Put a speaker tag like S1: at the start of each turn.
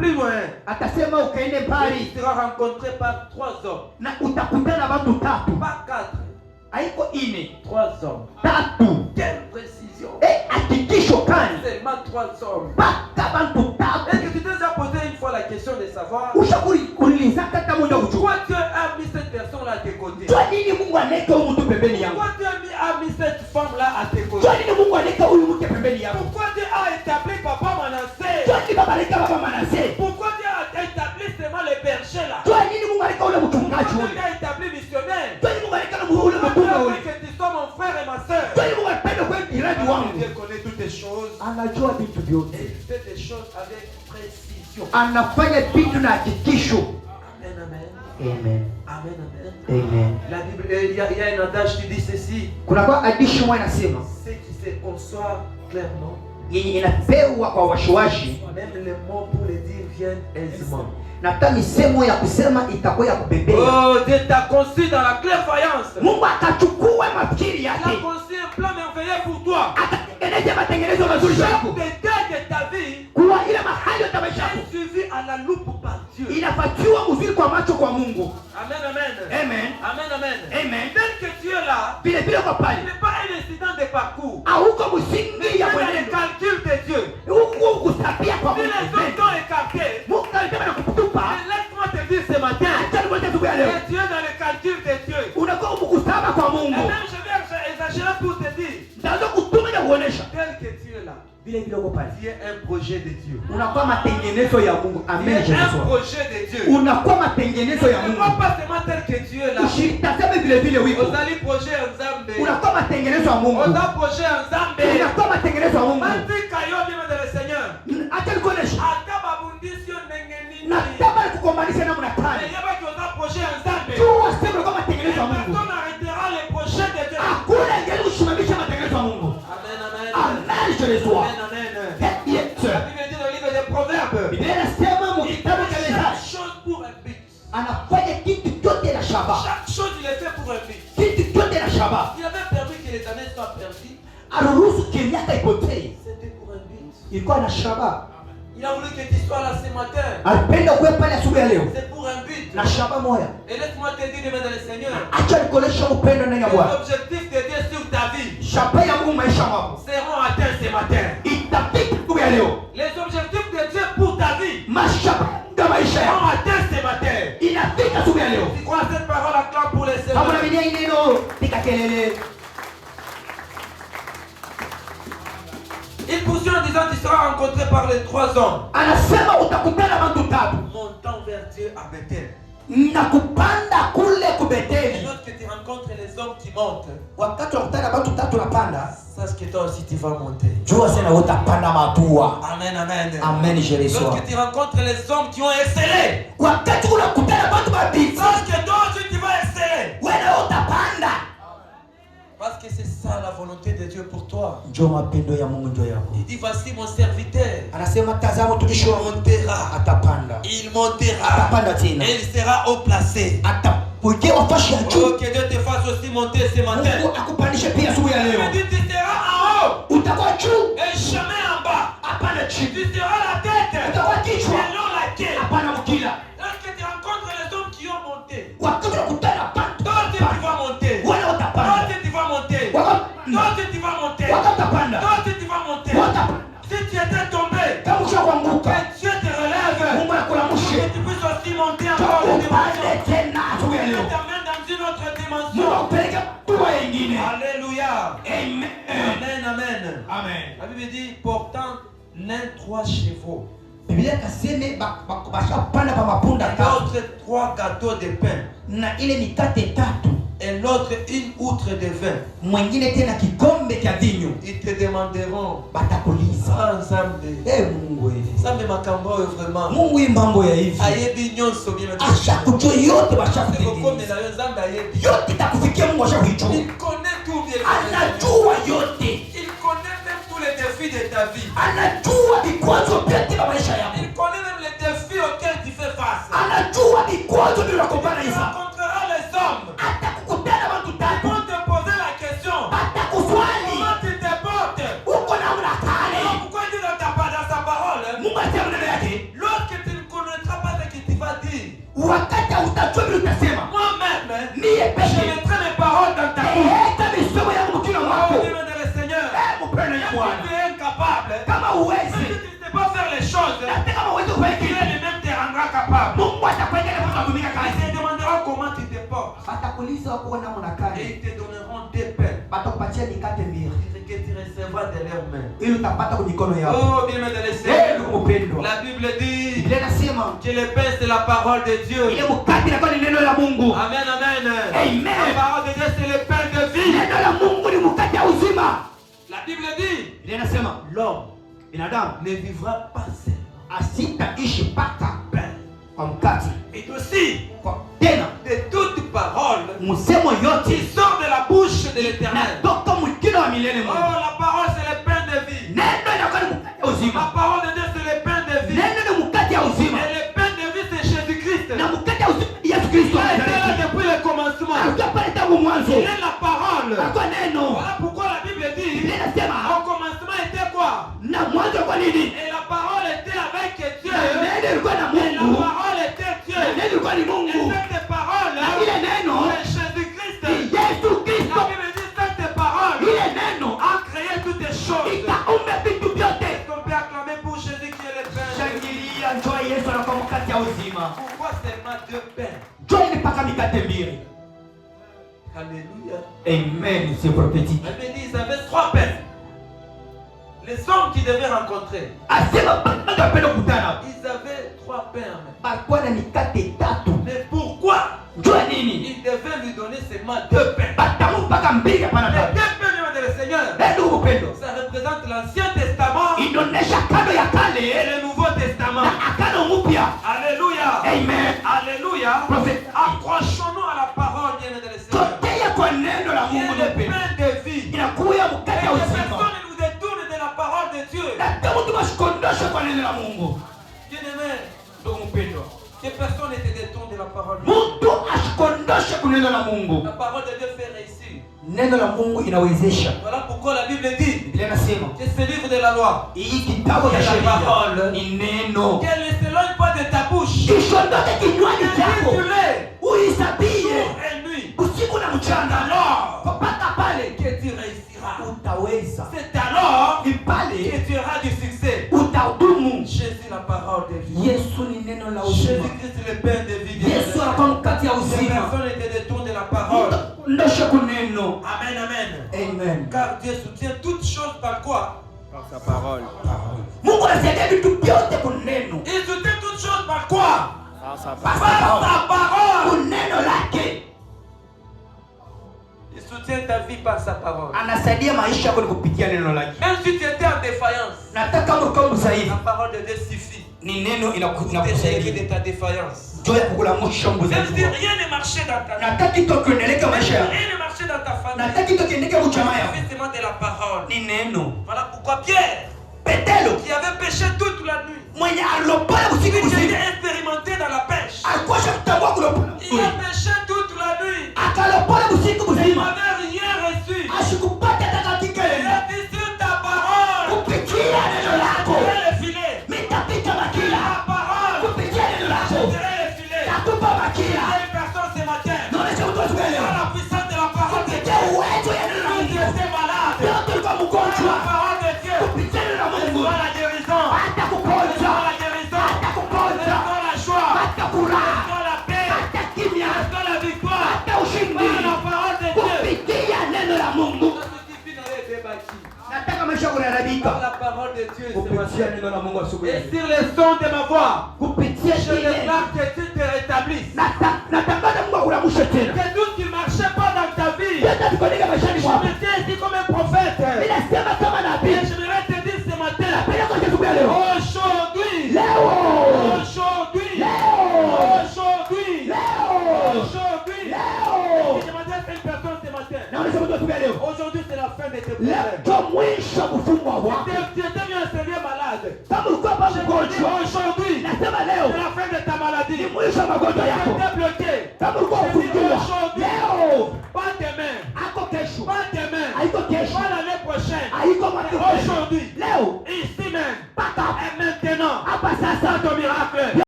S1: plus loin.
S2: Atasema ukaende mbali.
S1: Tu seras rencontré par 3 hommes.
S2: Na utakutana watu tatu.
S1: Pas 4.
S2: Haiko ine.
S1: 3 hommes.
S2: Tatu.
S1: Quelle précision.
S2: Hakikisho kani.
S1: Seulement 3 hommes.
S2: Paka watu tatu.
S1: Est-ce que tu t'es posé une fois la question de savoir
S2: Ushakuuliza kata moja ujue.
S1: pourquoi Dieu a mis cette personne-là à tes côtés?
S2: Kwa nini Mungu anaweka huyu mtu pembeni yangu?
S1: Pourquoi Dieu a mis cette femme-là à tes côtés?
S2: Kwa nini Mungu anaweka huyu mke pembeni yangu?
S1: Pourquoi Dieu a établi Papa Manassé?
S2: Kwa nini baba anaweka baba Manase?
S1: Pourquoi Dieu a établi seulement les bergers là?
S2: Kwa nini Mungu anaweka ule mchungaji
S1: Pourquoi
S2: huyu?
S1: Dieu a établi missionnaire?
S2: Kwa nini Mungu anaweka ule
S1: Pourquoi
S2: mtume
S1: Dieu a
S2: huyu?
S1: fait que tu sois mon frère et ma soeur?
S2: Kwa nini Mungu anapenda kwa jirani wangu?
S1: Dieu connaît toutes les choses.
S2: Anajua vitu
S1: Et
S2: vyote.
S1: il fait des choses avec précision.
S2: Anafanya vitu na hakikisho.
S1: Amen, amen.
S2: Amen.
S1: Amen, amen.
S2: Amen.
S1: La Bible, il y a un adage qui dit ceci.
S2: Kuna kwa hadithi moja inasema
S1: Ce qui se conçoit clairement,
S2: yenye inapewa kwa washuashi
S1: même les mots pour le dire viennent aisément.
S2: na hata misemo ya kusema itakuwa ya kubebea.
S1: Oh, Dieu t'a conçu dans la clairvoyance.
S2: Mungu akachukua mafikiri
S1: Il a
S2: yake
S1: conçu un plan merveilleux pour toi.
S2: akatengeneza matengenezo mazuri
S1: Chaque
S2: yako
S1: détail de ta vie
S2: kuwa ile mahali ya maisha yako
S1: est suivi à la loupe par Dieu.
S2: inapatiwa uzuri kwa macho kwa Mungu.
S1: Amen, amen.
S2: Amen.
S1: Amen, amen.
S2: Amen.
S1: Tel que tu es là,
S2: Vile vile kwa
S1: ce
S2: pale
S1: n'est pas un incident de parcours.
S2: hauko msingi ya
S1: C'est dans les
S2: mwenendo
S1: calculs de Dieu.
S2: huko kusapia kwa
S1: Si les hommes
S2: Mungu.
S1: t'ont écarté,
S2: Mungu alitaka na kukutupa
S1: mais laisse-moi te dire ce matin,
S2: acha nikwambie siku ya leo
S1: que tu es dans les calculs de Dieu.
S2: unakuwa mkusaba kwa
S1: Et
S2: Mungu.
S1: même je vais exagérer pour te dire,
S2: Ndaanza kutuma na kuonesha
S1: tel que tu es là,
S2: vile vile uko pale
S1: tu es un projet de Dieu.
S2: unakuwa matengenezo ya Mungu.
S1: Tu
S2: Amen.
S1: es un
S2: Jésus.
S1: projet de Dieu.
S2: Unakuwa matengenezo ya
S1: Ne
S2: Mungu.
S1: vois pas seulement tel que tu es là.
S2: Ushitaseme vile vile wiko.
S1: Ozali projet en Zambé.
S2: Unakuwa matengenezo ya Mungu.
S1: Oza projet en Zambé.
S2: Unakuwa matengenezo ya Mungu.
S1: Matika yo bien de le Seigneur.
S2: Acha nikuonesha.
S1: Akaba bundisio nengeni.
S2: Nataka nikukombanishe namna
S1: Mais
S2: gani.
S1: il y a pas projet en Zambé.
S2: Tu waseme unakuwa matengenezo ya Mungu.
S1: Personne n'arrêtera les projets de Dieu.
S2: Hakuna ngeli kusimamisha matengenezo ya Mungu.
S1: Amen, amen.
S2: Amen. Jésus.
S1: Amen, amen.
S2: Yes.
S1: La Bible dit dans le livre des Proverbes.
S2: Biblia inasema mu kitabu cha
S1: Chaque
S2: Methali
S1: chose pour un but.
S2: anafanya kitu chote na shaba.
S1: Chaque chose il est fait pour un but.
S2: Kitu chote na shaba.
S1: Il avait permis que les années soient perdues.
S2: Aruhusu miaka ipotee.
S1: C'était pour un but.
S2: Ilikuwa na shaba.
S1: Il a voulu que tu sois là ce matin.
S2: Alipenda kuwe pale asubuhi ya leo
S1: C'est pour un but.
S2: na shaba moja.
S1: Et laisse-moi te dire demain dans le Seigneur.
S2: Acha nikuonesha upendo ndani ya
S1: Les
S2: Bwana.
S1: objectifs de Dieu sur ta vie
S2: Shaba ya Mungu maisha mwako
S1: seront atteints ce matin.
S2: itafika siku ya leo.
S1: Les objectifs de Dieu pour ta vie
S2: Mashaba ya maisha
S1: seront
S2: yako
S1: atteints ce matin.
S2: inafika siku ya leo.
S1: Tu crois cette parole à clan pour les
S2: Kama
S1: Seigneurs.
S2: unaaminia hii neno, piga kelele.
S1: Il poursuit en disant tu seras rencontré par les 3 hommes.
S2: Anasema utakutana watu tatu
S1: Montant vers Dieu à Bethel.
S2: na kupanda kule
S1: Et
S2: kubeteli.
S1: lorsque tu rencontres les hommes qui montent,
S2: Wakati wakutana watu tatu napanda,
S1: sache que toi aussi tu vas monter.
S2: jua sana utapanda matua.
S1: Amen, amen.
S2: Amen. Jésus.
S1: Lorsque tu rencontres les hommes qui ont excellé,
S2: Wakati unakutana watu mabiti,
S1: sache que toi aussi tu vas exceller.
S2: wewe utapanda.
S1: Parce que c'est ça la volonté de Dieu pour toi.
S2: Njoo mapendo ya Mungu njoo yako.
S1: Il dit voici mon serviteur.
S2: Anasema tazama mtumishi
S1: Il
S2: wangu
S1: montera.
S2: atapanda.
S1: Il montera.
S2: Atapanda tena.
S1: Et il sera haut placé.
S2: Atapokewa fashi ya
S1: Oh,
S2: juu.
S1: que Dieu te fasse aussi monter ce matin.
S2: Mungu akupandishe pia siku ya
S1: Il
S2: leo.
S1: me dit tu seras en haut
S2: Utakuwa juu,
S1: et jamais en bas.
S2: hapana chini.
S1: Tu seras la tête
S2: Utakuwa
S1: et
S2: kichwa,
S1: non la queue.
S2: hapana mkila.
S1: Lorsque tu rencontres les hommes qui ont monté,
S2: Wakati unakutana
S1: toi aussi tu vas monter.
S2: wewe
S1: Toi
S2: utapanda.
S1: aussi tu vas monter.
S2: Wakati
S1: Toi aussi tu vas monter.
S2: wakati utapanda,
S1: Toi aussi tu vas monter.
S2: watapanda.
S1: Si tu étais tombé,
S2: Kama ushakuanguka,
S1: que Dieu te relève.
S2: Mungu anakuamsha.
S1: Que tu puisses aussi monter encore une dimension.
S2: Upande tena siku ya
S1: Dieu
S2: leo.
S1: t'amène dans une autre
S2: Mungu
S1: dimension.
S2: akupeleke kwa nyingine.
S1: Alléluia.
S2: Amen.
S1: Amen, amen.
S2: Amen.
S1: La Bible dit portant l'un 3 chevaux,
S2: Biblia kaseme bashapanda pa mapunda tatu
S1: l'autre 3 gâteaux de pain
S2: na ile mikate tatu,
S1: et l'autre une outre de vin.
S2: mwingine tena kikombe cha vinyo.
S1: Ils te demanderont
S2: Batakuliza,
S1: ensemble.
S2: Mungu hivi,
S1: Ça me makambo vraiment.
S2: Mungu hii mambo ya hivi
S1: Ayebi nyonso bien.
S2: ashakujua yote,
S1: C'est comme
S2: bashakutengeneza
S1: la nzambe ayebi.
S2: yote, takufikia Mungu ashakuijua,
S1: Il connaît tout bien.
S2: anajua yote,
S1: Il connaît même tous les défis de ta vie.
S2: anajua vikwazo vyote vya maisha yako,
S1: Il connaît même les défis auxquels tu fais face.
S2: anajua vikwazo vinakumbana
S1: Tu
S2: hivi.
S1: rencontreras les hommes.
S2: Atakukutana watu
S1: Ils
S2: tatu,
S1: vont te poser la question.
S2: atakuswali
S1: Comment tu te portes?
S2: uko namna
S1: Alors
S2: gani.
S1: pourquoi Dieu ne t'a pas dans sa parole?
S2: Mungu asema neno yake,
S1: Lorsque tu
S2: wakati utajua vile utasema.
S1: Moi-même,
S2: Mie
S1: je
S2: peke
S1: mettrai mes paroles dans ta bouche.
S2: hata misomo yangu mkila
S1: Oh,
S2: mwako.
S1: bien-aimé dans le Seigneur.
S2: Mpendo ya
S1: Si
S2: Bwana,
S1: tu es incapable,
S2: kama
S1: si
S2: uwezi
S1: tu ne sais pas faire les choses,
S2: hata kama uwezi kufanya
S1: Dieu
S2: kitu,
S1: lui-même te rendra capable.
S2: Mungu atakwenda na kutumika
S1: Il
S2: kazi.
S1: te demandera comment tu te portes.
S2: Atakuuliza kuona
S1: Et
S2: mnakani.
S1: ils te donneront des pains
S2: Batakupatia mikate mbili
S1: que tu recevras de leurs mains.
S2: ili utapata kwa mikono yako.
S1: Oh, bien-aimé dans le
S2: Eh,
S1: Seigneur.
S2: ndugu mpendwa,
S1: La Bible dit
S2: Biblia inasema
S1: que le pain c'est la parole de Dieu.
S2: ile mkate inakuwa ni neno la Mungu.
S1: Amen, amen.
S2: Amen.
S1: La parole de Dieu c'est le pain de vie.
S2: Neno la Mungu ni mkate wa uzima.
S1: La Bible dit
S2: Biblia inasema
S1: l'homme
S2: binadamu
S1: ne vivra pas seul
S2: asitaishi mpaka
S1: pain,
S2: kwa mkate,
S1: et aussi
S2: kwa tena
S1: de toute parole
S2: msemo
S1: qui
S2: yote
S1: sort de la bouche de l'Éternel.
S2: natoka mwingine wa milele
S1: Oh,
S2: Mungu.
S1: la parole c'est le pain de vie.
S2: Neno inakuwa ni mkate wa
S1: La
S2: uzima.
S1: parole de Dieu c'est le pain de vie.
S2: Neno ni mkate wa uzima.
S1: Et le pain de vie c'est Jésus-Christ.
S2: Na mkate wa uzima ni Yesu Kristo.
S1: Il était là depuis le commencement.
S2: Alikuwa pale tangu mwanzo.
S1: Il est la parole.
S2: Alikuwa neno.
S1: Voilà pourquoi la Bible dit
S2: Biblia inasema
S1: au commencement était quoi?
S2: na mwanzo kwa nini?
S1: Et la parole était avec Dieu.
S2: Na neno ilikuwa na
S1: Et la
S2: Mungu.
S1: parole était
S2: Na
S1: Dieu.
S2: neno ilikuwa ni
S1: Et
S2: Mungu.
S1: cette parole,
S2: Na ile neno
S1: c'est Jésus-Christ.
S2: ni Yesu
S1: La
S2: Kristo.
S1: Bible dit cette parole
S2: Ile neno
S1: a créé toutes les choses.
S2: ikaumba vitu vyote.
S1: Est-ce qu'on peut acclamer pour Jésus qui est le pain?
S2: Shangilia, njoo Yesu anakuwa mkate wa uzima.
S1: Pourquoi seulement deux pains?
S2: Njoo ni mpaka mikate mbili.
S1: Alléluia.
S2: Amen, c'est prophétique.
S1: La Bible dit ils avaient trois pains. Les hommes qui devaient rencontrer,
S2: Asema bado wapenda kukutana.
S1: ils avaient trois pains.
S2: Balikuwa na mikate tatu.
S1: Mais pourquoi
S2: Njoo nini?
S1: ils devaient lui donner seulement deux pains?
S2: Batamu mpaka mbili hapana
S1: Les
S2: tatu.
S1: deux pains de le Seigneur,
S2: Ndugu mpendwa,
S1: ça représente l'Ancien Testament
S2: inaonyesha kando ya
S1: et
S2: kale
S1: le Nouveau Testament.
S2: na agano mpya.
S1: Alléluia.
S2: Amen.
S1: Alléluia.
S2: Prophète.
S1: Accrochons-nous à la parole bien de le Seigneur.
S2: Tokea kwa neno la
S1: Qui est
S2: Mungu
S1: le
S2: mpendwa.
S1: pain de vie.
S2: Inakuya
S1: Et
S2: mkate
S1: que
S2: wa uzima.
S1: personne ne nous détourne de la parole de Dieu.
S2: Na kama mtu mashikondosha kwa neno la Mungu.
S1: Bien-aimé,
S2: Ndugu mpendwa,
S1: que personne ne te détourne de la parole de Dieu.
S2: mtu ashikondoshe kwa neno la Mungu.
S1: La parole de Dieu fait réussir.
S2: Neno la Mungu inawezesha.
S1: Voilà pourquoi la Bible dit
S2: Biblia inasema
S1: que ce livre de la loi
S2: hii kitabu cha sheria ni neno.
S1: qu'elle ne s'éloigne pas de ta bouche.
S2: Kishondoke kinywani chako.
S1: Dis-le
S2: Uisabie
S1: jour et nuit.
S2: usiku na mchana.
S1: Alors
S2: Mpaka pale
S1: que tu réussiras.
S2: utaweza.
S1: C'est alors
S2: Ni
S1: que
S2: pale
S1: tu auras du succès.
S2: utadumu.
S1: Jésus la parole de vie.
S2: Yesu ni neno la uzima.
S1: Jésus-Christ le pain de vie.
S2: Yesu anakuwa mkate ya
S1: Que
S2: uzima.
S1: personne ne te détourne de la parole.
S2: Ndoshe kuneno.
S1: Amen, amen.
S2: Amen.
S1: Car Dieu soutient toutes choses par quoi?
S3: Par sa parole.
S2: Mungu anasaidia vitu vyote kuneno.
S1: Il soutient toutes choses par quoi?
S3: Par sa
S2: Par
S3: parole.
S1: Par sa parole.
S2: kuneno lake.
S1: Il soutient ta vie par sa parole.
S2: Anasaidia maisha yako ni kupitia neno lake.
S1: Même si tu étais en défaillance,
S2: Nataka mko mzaifu.
S1: la parole de Dieu suffit
S2: Ni neno
S1: pour te
S2: inakusaidia.
S1: délivrer de ta défaillance.
S2: Njoo ya kukulamusha
S1: Même si
S2: mbuzi.
S1: rien ne marchait dans ta vie,
S2: Nataka kitu kiendeleke
S1: même si
S2: maisha yako.
S1: rien ne marchait dans ta famille,
S2: Nataka kitu kiendeleke mchama
S1: il
S2: yako.
S1: suffit seulement de la parole.
S2: Ni neno.
S1: Voilà pourquoi Pierre,
S2: Petelo
S1: qui avait péché toute la nuit,
S2: mwenye alopola usiku
S1: il
S2: mzima.
S1: était expérimenté dans la pêche.
S2: Alikuwa shakutambua kulopola.
S1: Il a péché toute la nuit.
S2: Akalopola usiku
S1: Il
S2: mzima.
S1: n'avait rien reçu.
S2: Ashikupata hata katika
S1: Il
S2: neno.
S1: a dit sur ta parole.
S2: Kupitia neno lako.
S1: Tirer le filet.
S2: Mitapita
S1: Ta
S2: makila.
S1: parole.
S2: Kupitia neno lako.
S1: Tirer le filet.
S2: Tatupa makila.
S1: Il y a une personne ce matin.
S2: Naonesha mtu asubuhi
S1: Par
S2: leo.
S1: la puissance de la parole de
S2: Kupitia
S1: Dieu.
S2: uwezo ya neno la
S1: Quand tu
S2: Mungu.
S1: étais malade,
S2: Yote ulikuwa
S1: par la
S2: mgonjwa.
S1: parole de Dieu,
S2: Kupitia neno la Mungu.
S1: reçois la guérison.
S2: Hata kuponza.
S1: Reçois la guérison.
S2: Hata kuponza.
S1: Reçois la joie.
S2: Hata furaha.
S1: Reçois la paix.
S2: Hata kimya.
S1: Reçois la victoire.
S2: Hata ushindi.
S1: Par la parole de Dieu.
S2: Kupitia neno la Mungu.
S1: Ça suffit d'aller débattre.
S2: Nataka maisha
S1: Par
S2: kuharibika.
S1: la parole de Dieu ce
S2: Kupitia
S1: matin.
S2: neno la Mungu asubuhi.
S1: Et sur le son de ma voix,
S2: Kupitia
S1: je
S2: neno.
S1: déclare que tu te rétablisses.
S2: Natangaza Mungu akulamushe tena.
S1: Que tout qui ne marchait pas dans ta vie,
S2: Yote tukoneka maishani
S1: je
S2: mwako.
S1: me tiens ici comme un prophète.
S2: Ninasema kama
S1: Et
S2: nabii.
S1: j'aimerais te dire ce matin,
S2: Napenda kwa asubuhi ya leo.
S1: aujourd'hui,
S2: Leo.
S1: aujourd'hui,
S2: Leo.
S1: aujourd'hui,
S2: Leo.
S1: aujourd'hui,
S2: Leo.
S1: je m'adresse à une personne ce matin.
S2: Naonesha mtu asubuhi ya leo.
S1: Aujourd'hui, c'est la fin de tes
S2: Leo
S1: problèmes.
S2: ndio mwisho kufungwa wako.
S1: Tu étais bien sérieux malade.
S2: Kama ulikuwa hapa
S1: Je te dis
S2: mgonjwa.
S1: aujourd'hui,
S2: Nasema
S1: c'est
S2: leo
S1: la fin de ta maladie.
S2: ni mwisho wa magonjwa
S1: Tu
S2: yako.
S1: étais bloqué.
S2: Kama ulikuwa ufungiwa. Leo
S1: Pas demain,
S2: ako kesho.
S1: pas demain,
S2: Haiko kesho.
S1: pas l'année prochaine.
S2: Haiko mwaka kesho.
S1: Aujourd'hui,
S2: Leo
S1: ici même,
S2: paka
S1: et maintenant,
S2: hapa sasa
S1: ton miracle.